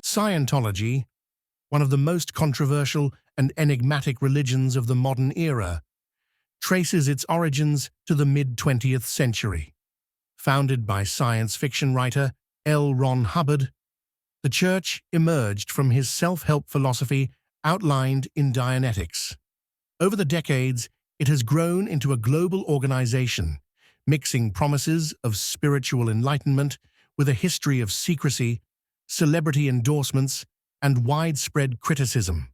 Scientology, one of the most controversial and enigmatic religions of the modern era, traces its origins to the mid-20th century. Founded by science fiction writer L. Ron Hubbard, the church emerged from his self-help philosophy outlined in Dianetics. Over the decades, it has grown into a global organization, mixing promises of spiritual enlightenment with a history of secrecy, celebrity endorsements, and widespread criticism.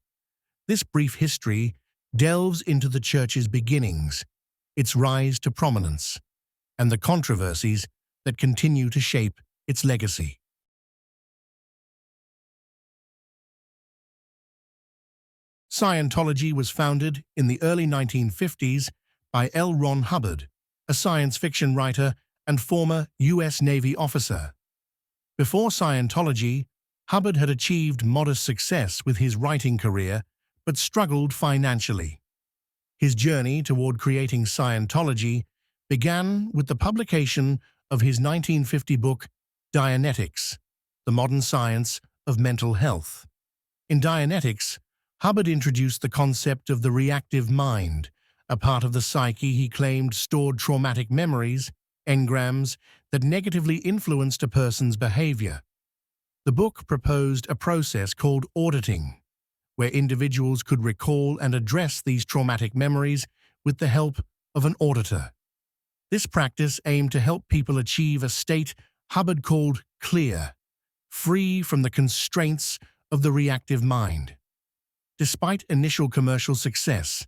This brief history delves into the church's beginnings, its rise to prominence, and the controversies that continue to shape its legacy. Scientology was founded in the early 1950s by L. Ron Hubbard, a science fiction writer and former U.S. Navy officer. Before Scientology, Hubbard had achieved modest success with his writing career, but struggled financially. His journey toward creating Scientology began with the publication of his 1950 book, Dianetics, The Modern Science of Mental Health. In Dianetics, Hubbard introduced the concept of the reactive mind, a part of the psyche he claimed stored traumatic memories, engrams, that negatively influenced a person's behavior. The book proposed a process called auditing, where individuals could recall and address these traumatic memories with the help of an auditor. This practice aimed to help people achieve a state Hubbard called clear, free from the constraints of the reactive mind. Despite initial commercial success,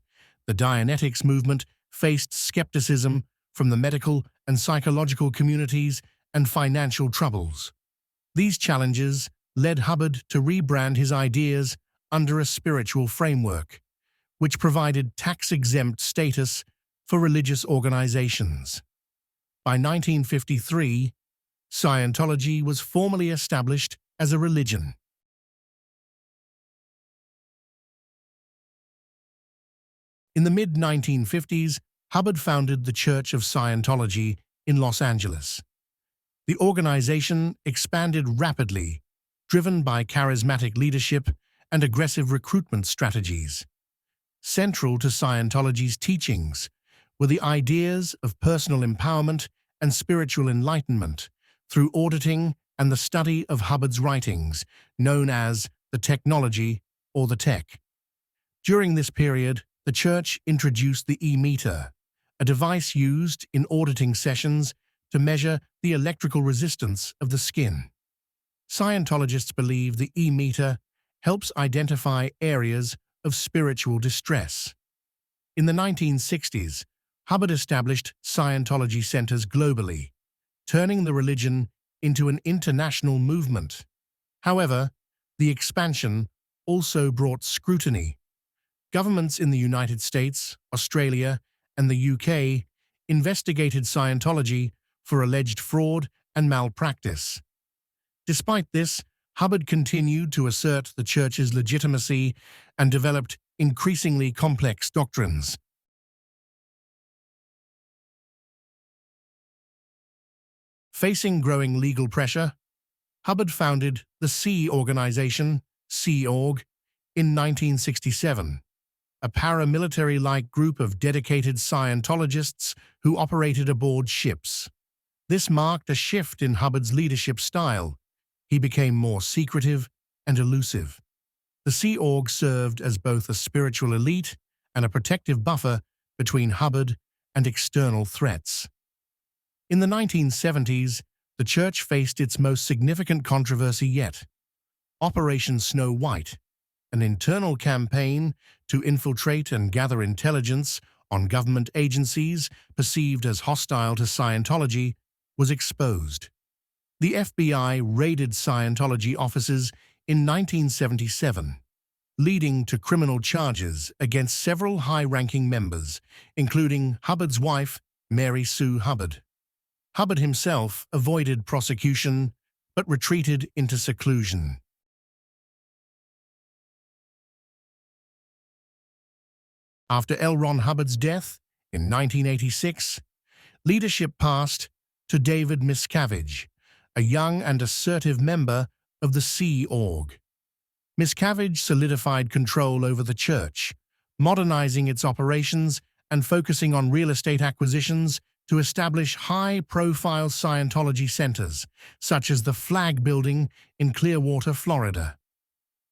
the Dianetics movement faced skepticism from the medical and psychological communities and financial troubles. These challenges led Hubbard to rebrand his ideas under a spiritual framework, which provided tax-exempt status for religious organizations. By 1953, Scientology was formally established as a religion. In the mid-1950s, Hubbard founded the Church of Scientology in Los Angeles. The organization expanded rapidly, driven by charismatic leadership and aggressive recruitment strategies. Central to Scientology's teachings were the ideas of personal empowerment and spiritual enlightenment through auditing and the study of Hubbard's writings, known as the technology or the tech. During this period, the church introduced the e-meter, a device used in auditing sessions to measure the electrical resistance of the skin. Scientologists believe the e-meter helps identify areas of spiritual distress. In the 1960s, Hubbard established Scientology centers globally, turning the religion into an international movement. However, the expansion also brought scrutiny. Governments in the United States, Australia, and the UK investigated Scientology for alleged fraud and malpractice. Despite this, Hubbard continued to assert the church's legitimacy and developed increasingly complex doctrines. Facing growing legal pressure, Hubbard founded the Sea Organization, Sea Org, in 1967, a paramilitary-like group of dedicated Scientologists who operated aboard ships. This marked a shift in Hubbard's leadership style. He became more secretive and elusive. The Sea Org served as both a spiritual elite and a protective buffer between Hubbard and external threats. In the 1970s, the church faced its most significant controversy yet: Operation Snow White, an internal campaign to infiltrate and gather intelligence on government agencies perceived as hostile to Scientology, was exposed. The FBI raided Scientology offices in 1977, leading to criminal charges against several high-ranking members, including Hubbard's wife, Mary Sue Hubbard. Hubbard himself avoided prosecution but retreated into seclusion. After L. Ron Hubbard's death in 1986, leadership passed to David Miscavige, a young and assertive member of the Sea Org. Miscavige solidified control over the church, modernizing its operations and focusing on real estate acquisitions to establish high-profile Scientology centers, such as the Flag Building in Clearwater, Florida.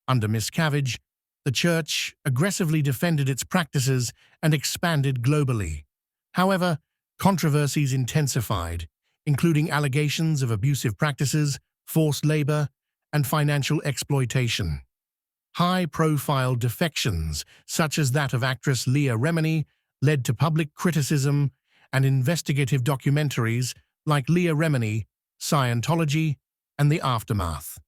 Under Miscavige, the church aggressively defended its practices and expanded globally. However, controversies intensified, including allegations of abusive practices, forced labor, and financial exploitation. High-profile defections, such as that of actress Leah Remini, led to public criticism, and investigative documentaries like Leah Remini, Scientology, and The Aftermath.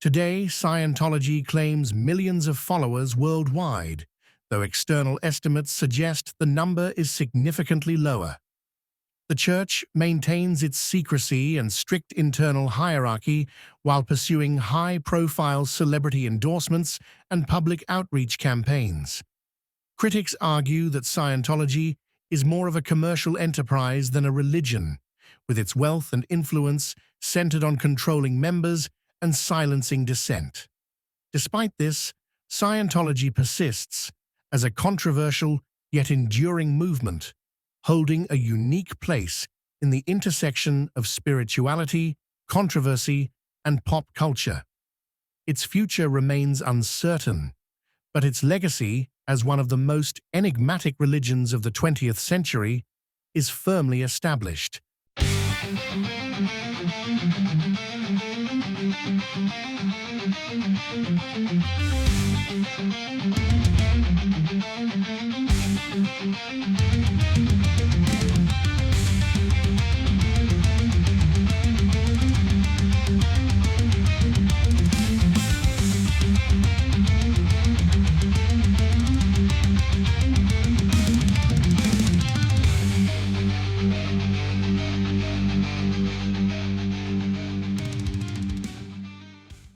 Today, Scientology claims millions of followers worldwide, though external estimates suggest the number is significantly lower. The church maintains its secrecy and strict internal hierarchy while pursuing high-profile celebrity endorsements and public outreach campaigns. Critics argue that Scientology is more of a commercial enterprise than a religion, with its wealth and influence centered on controlling members and silencing dissent. Despite this, Scientology persists as a controversial yet enduring movement, holding a unique place in the intersection of spirituality, controversy, and pop culture. Its future remains uncertain, but its legacy as one of the most enigmatic religions of the 20th century is firmly established.